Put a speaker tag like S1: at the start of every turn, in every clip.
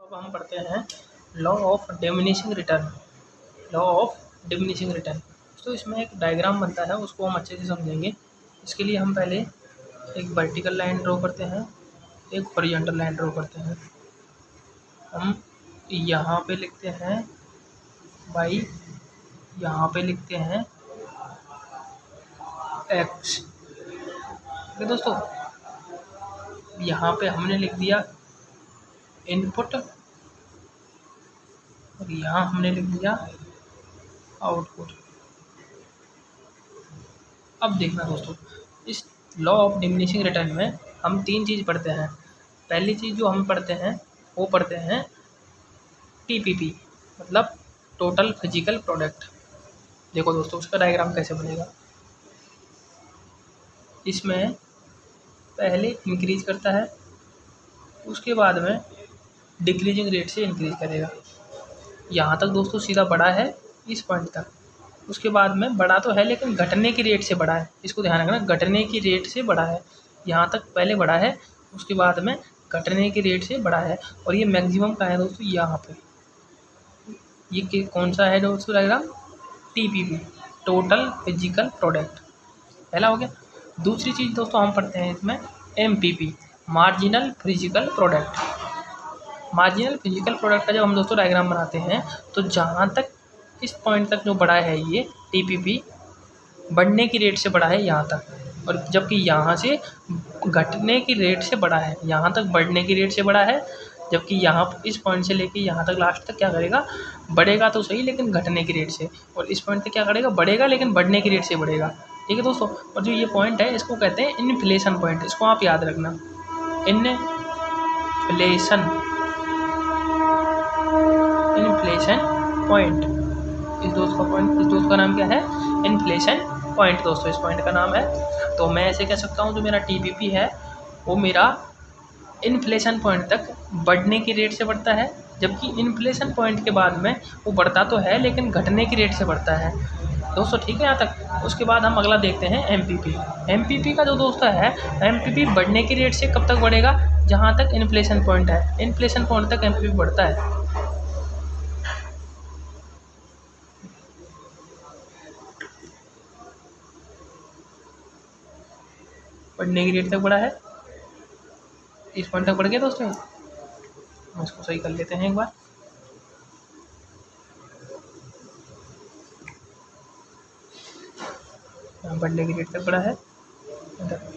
S1: अब हम पढ़ते हैं law of diminishing return. Law of diminishing return, तो इसमें एक डायग्राम बनता है, उसको हम अच्छे से समझेंगे। इसके लिए हम पहले एक वर्टिकल लाइन ड्रॉ करते हैं, एक हॉरिजॉन्टल लाइन ड्रॉ करते हैं। हम यहाँ पे लिखते हैं y, यहाँ पे लिखते हैं x। ठीक है दोस्तों, यहाँ पे हमने लिख दिया इनपुट और यहाँ हमने लिख दिया आउटपुट। अब देखना दोस्तों, इस लॉ ऑफ डिमिनिशिंग रिटर्न में हम तीन चीज़ पढ़ते हैं। पहली चीज़ जो हम पढ़ते हैं वो पढ़ते हैं TPP, मतलब टोटल फिजिकल प्रोडक्ट। देखो दोस्तों, उसका डायग्राम कैसे बनेगा। इसमें पहले इंक्रीज करता है, उसके बाद में डिक्रीजिंग रेट से इंक्रीज करेगा। यहाँ तक दोस्तों सीधा बढ़ा है इस पॉइंट तक, उसके बाद में बढ़ा तो है लेकिन घटने की रेट से बढ़ा है। इसको ध्यान रखना, घटने की रेट से बढ़ा है। यहाँ तक पहले बढ़ा है, उसके बाद में घटने की रेट से बढ़ा है। और ये मैक्सिमम का है दोस्तों यहाँ पे। ये कौन सा है दोस्तों diagram? TPP, total physical product, पहला हो गया। दूसरी चीज़ दोस्तों हम पढ़ते हैं इसमें MPP, marginal physical product. Marginal physical product का जब हम दोस्तों डायग्राम बनाते हैं तो जहाँ तक इस पॉइंट तक जो बढ़ा है ये TPP बढ़ने की रेट से बढ़ा है यहाँ तक, और जबकि यहाँ से घटने की रेट से बढ़ा है। यहाँ तक बढ़ने की रेट से बढ़ा है, जबकि यहाँ इस पॉइंट से लेके यहाँ तक लास्ट तक क्या करेगा, बढ़ेगा तो सही लेकिन घटने की रेट से। और इस पॉइंट तक क्या करेगा, बढ़ेगा लेकिन बढ़ने की रेट से बढ़ेगा। ठीक है दोस्तों, और जो ये पॉइंट है इसको कहते हैं इन्फ्लेशन पॉइंट। इसको आप याद रखना, इन्फ्लेशन पॉइंट। इस दोस्त का नाम क्या है? इन्फ्लेशन पॉइंट दोस्तों, इस पॉइंट का नाम है। तो मैं ऐसे कह सकता हूँ जो मेरा TPP है वो मेरा इन्फ्लेशन पॉइंट तक बढ़ने की रेट से बढ़ता है, जबकि इन्फ्लेशन पॉइंट के बाद में वो बढ़ता तो है लेकिन घटने की रेट से बढ़ता है दोस्तों। ठीक है यहाँ तक। उसके बाद हम अगला देखते हैं MPP का जो दोस्तों है, MPP बढ़ने की रेट से कब तक बढ़ेगा, जहाँ तक इन्फ्लेशन पॉइंट है। इन्फ्लेशन पॉइंट तक MPP बढ़ता है। बढ़ने की रेट तक बढ़ा है, इस पॉइंट तक बढ़ गया दोस्तों। हम इसको सही कर लेते हैं एक बार। यहाँ बढ़ने की रेट तक बढ़ा है।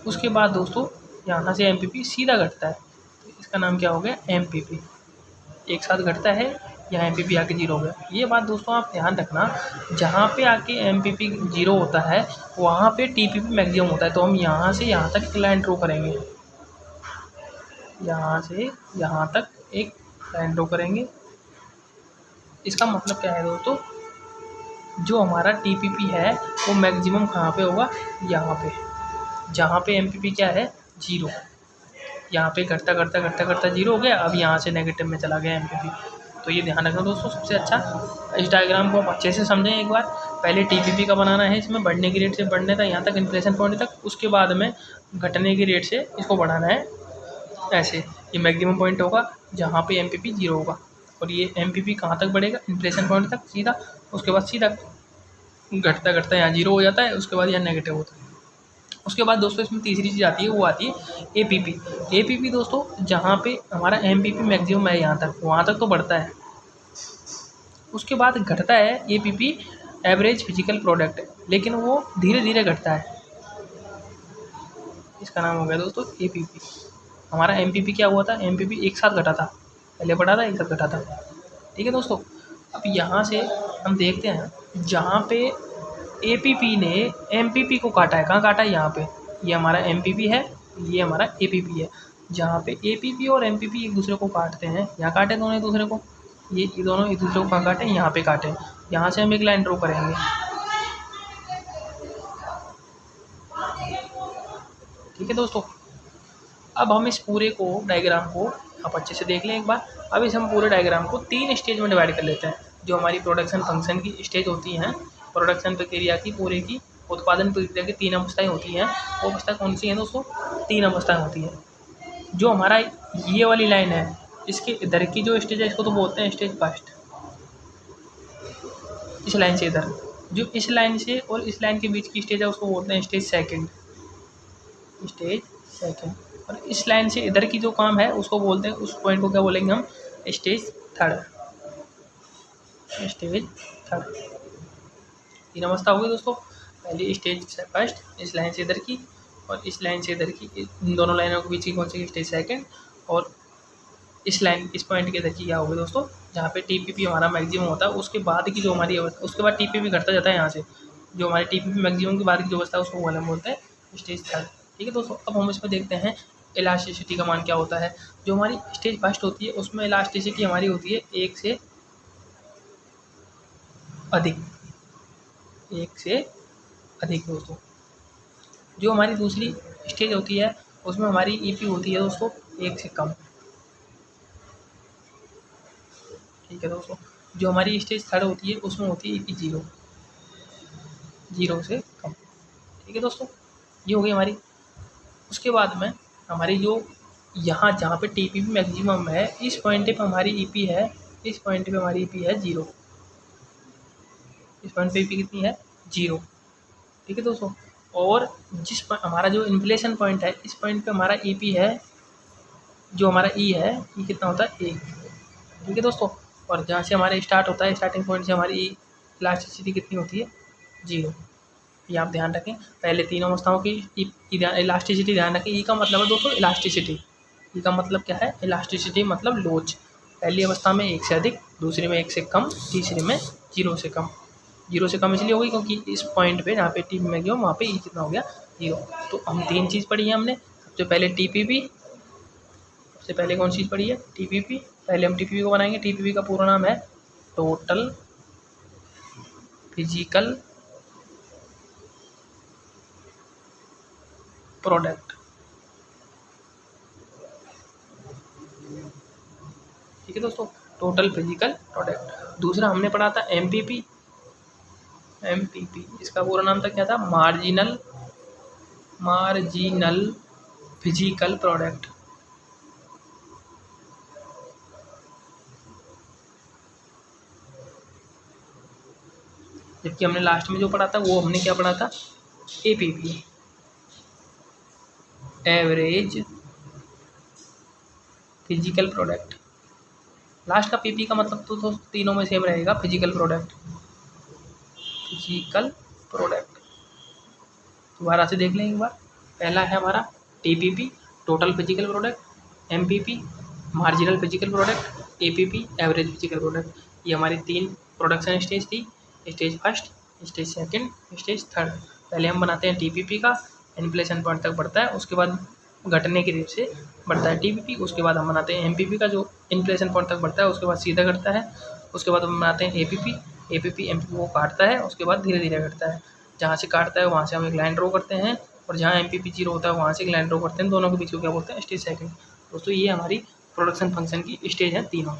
S1: उसके बाद दोस्तों यहाँ से MPP सीधा घटता है, तो इसका नाम क्या हो गया? MPP। एक साथ घटता है, यहाँ MPP आके 0 हो गया। ये बात दोस्तों आप ध्यान रखना, जहाँ पे आके MPP 0 होता है वहाँ पे TPP मैक्सिमम होता है। तो हम यहाँ से यहाँ तक एक लाइन ड्रॉ करेंगे, यहाँ से यहाँ तक एक लाइन ड्रॉ करेंगे। इसका मतलब क्या है दोस्तों, जो हमारा TPP है वो मैक्सिमम कहाँ पे होगा? यहाँ पे, जहाँ पे MPP क्या है? 0। यहाँ पे घटता 0 हो गया। अब यहाँ से नेगेटिव में चला गया MPP। तो ये ध्यान रखना दोस्तों सबसे अच्छा। इस डायग्राम को आप अच्छे से समझें एक बार। पहले TPP का बनाना है, इसमें बढ़ने की रेट से बढ़ने तक, यहाँ तक इन्फ्लेशन पॉइंट तक, उसके बाद में घटने की रेट से इसको बढ़ाना है ऐसे। ये मैक्सिमम पॉइंट होगा जहाँ पे MPP 0 होगा, और ये MPP कहाँ तक बढ़ेगा? इन्फ्लेशन पॉइंट तक सीधा। उसके बाद सीधा घटता यहाँ 0 हो जाता है, उसके बाद यहाँ नेगेटिव होता है। उसके बाद दोस्तों इसमें तीसरी चीज़ आती है, वो आती है APP दोस्तों, जहाँ पे हमारा MPP मैक्सिमम है यहाँ तक, वहाँ तक तो बढ़ता है। उसके बाद घटता है APP, एवरेज फिजिकल प्रोडक्ट, लेकिन वो धीरे धीरे घटता है। इसका नाम हो गया दोस्तों APP। हमारा MPP क्या हुआ था? MPP एक साथ घटा था, पहले बढ़ा था, एक साथ घटा था। ठीक है दोस्तों, अब यहाँ से हम देखते हैं जहाँ पे APP ने MPP को काटा है। कहाँ काटा है? यहाँ पे। ये हमारा MPP है, ये हमारा APP है। जहाँ पे APP और MPP एक दूसरे को काटते हैं, यहाँ काटे दोनों एक दूसरे को, ये दोनों एक दूसरे को कहाँ काटे? यहाँ पे काटे। यहाँ से हम एक लाइन ड्रॉ करेंगे। ठीक है दोस्तों, अब हम इस पूरे को डायग्राम को आप अच्छे से देख लें एक बार। अब इस हम पूरे डायग्राम को 3 स्टेज में डिवाइड कर लेते हैं। जो हमारी प्रोडक्शन फंक्शन की स्टेज होती हैं, प्रोडक्शन प्रक्रिया की, पूरे की उत्पादन प्रक्रिया की 3 अवस्थाएं होती हैं। वो अवस्था कौन सी हैं दोस्तों? 3 अवस्थाएं होती हैं। जो हमारा ये वाली लाइन है, इसके इधर की जो स्टेज है इसको तो बोलते हैं स्टेज फर्स्ट। इस लाइन से इधर, जो इस लाइन से और इस लाइन के बीच की स्टेज है उसको बोलते हैं स्टेज सेकंड, स्टेज सेकंड। और इस लाइन से इधर की जो काम है उसको बोलते हैं, उस पॉइंट को क्या बोलेंगे हम, स्टेज थर्ड, स्टेज थर्ड। तीन अवस्था हो गई दोस्तों। पहली स्टेज फर्स्ट इस लाइन से इधर की, और इस लाइन से इधर की, इन दोनों लाइनों के बीच की कौन सी स्टेज सेकंड, और इस लाइन इस पॉइंट के इधर की क्या होगी दोस्तों, जहाँ पे टीपीपी हमारा मैक्सिमम होता है उसके बाद की जो हमारी अवस्था, उसके बाद टीपीपी घटता जाता है यहाँ से, जो हमारी टीपीपी मैक्सिमम के बाद की जो अवस्था है उसको हम बोलते हैं स्टेज थर्ड। ठीक है दोस्तों, अब हम इसमें देखते हैं इलास्टिसिटी का मान क्या होता है। जो हमारी स्टेज फर्स्ट होती है उसमें इलास्टिसिटी हमारी होती है एक से अधिक, एक से अधिक दोस्तों। जो हमारी दूसरी स्टेज होती है उसमें हमारी ईपी होती है दोस्तों एक से कम। ठीक है दोस्तों, जो हमारी स्टेज थर्ड होती है उसमें होती है ईपी जीरो, जीरो से कम। ठीक है दोस्तों, ये हो गई हमारी। उसके बाद में हमारी जो यहाँ जहाँ पे टीपीपी मैक्सिमम है इस पॉइंट पे हमारी ईपी है, इस पॉइंट पे हमारी ईपी है जीरो, इस पॉइंट पे ईपी कितनी है, जीरो। ठीक है दोस्तों, और जिस हमारा जो इन्फ्लेशन पॉइंट है इस पॉइंट पे हमारा ईपी है, जो हमारा ई है ये कितना होता है, एक। ठीक है दोस्तों, और जहाँ से हमारा स्टार्ट होता है स्टार्टिंग पॉइंट से हमारी इलास्टिसिटी कितनी होती है, जीरो। ये आप ध्यान रखें। पहले तीनों अवस्थाओं की इलास्टिसिटी ध्यान रखें। ई का मतलब है दोस्तों इलास्टिसिटी, ई का मतलब क्या है, इलास्टिसिटी मतलब लोच। पहली अवस्था में एक से अधिक, दूसरे में एक से कम, तीसरे में जीरो से कम। जीरो से कम इसलिए होगी क्योंकि इस पॉइंट पे जहाँ पे टी में गया वहाँ पे ई कितना हो गया, जीरो। तो हम तीन चीज़ पढ़ी है हमने। सबसे पहले टीपीपी, सबसे पहले कौन सी चीज़ पढ़ी है, टीपीपी। पहले हम टीपीपी को बनाएंगे। टीपीपी का पूरा नाम है टोटल फिजिकल प्रोडक्ट। ठीक है दोस्तों, टोटल फिजिकल प्रोडक्ट। दूसरा हमने पढ़ा था एमपीपी, एमपीपी इसका पूरा नाम था क्या था, मार्जिनल, मार्जिनल फिजिकल प्रोडक्ट। जबकि हमने लास्ट में जो पढ़ा था वो हमने क्या पढ़ा था, APP, average physical product. Last का पीपी का मतलब तो तीनों में सेम रहेगा, फिजिकल प्रोडक्ट, फिजिकल प्रोडक्ट। दोबारा से देख लें एक बार। पहला है हमारा TPP, total physical product, MPP, marginal physical product, APP, average physical product. ये हमारी तीन प्रोडक्शन स्टेज थी, stage first, stage second, stage third. पहले हम बनाते हैं टीपीपी का, इन्फ्लेशन पॉइंट तक बढ़ता है, उसके बाद घटने की रेट से बढ़ता है टीपीपी। उसके बाद हम बनाते हैं एमपीपी का, जो इन्फ्लेशन पॉइंट तक बढ़ता है उसके बाद सीधा घटता है। उसके बाद हम बनाते हैं एपीपी, एपीपी एमपीपी को काटता है, उसके बाद धीरे धीरे घटता है। जहाँ से काटता है वहाँ से हम एक लाइन ड्रॉ करते हैं, और जहाँ एमपीपी जीरो होता है वहाँ से एक लाइन ड्रॉ करते हैं। दोनों के बीच को क्या बोलते हैं, स्टेज सेकंड। दोस्तों ये हमारी प्रोडक्शन फंक्शन की स्टेज है तीनों।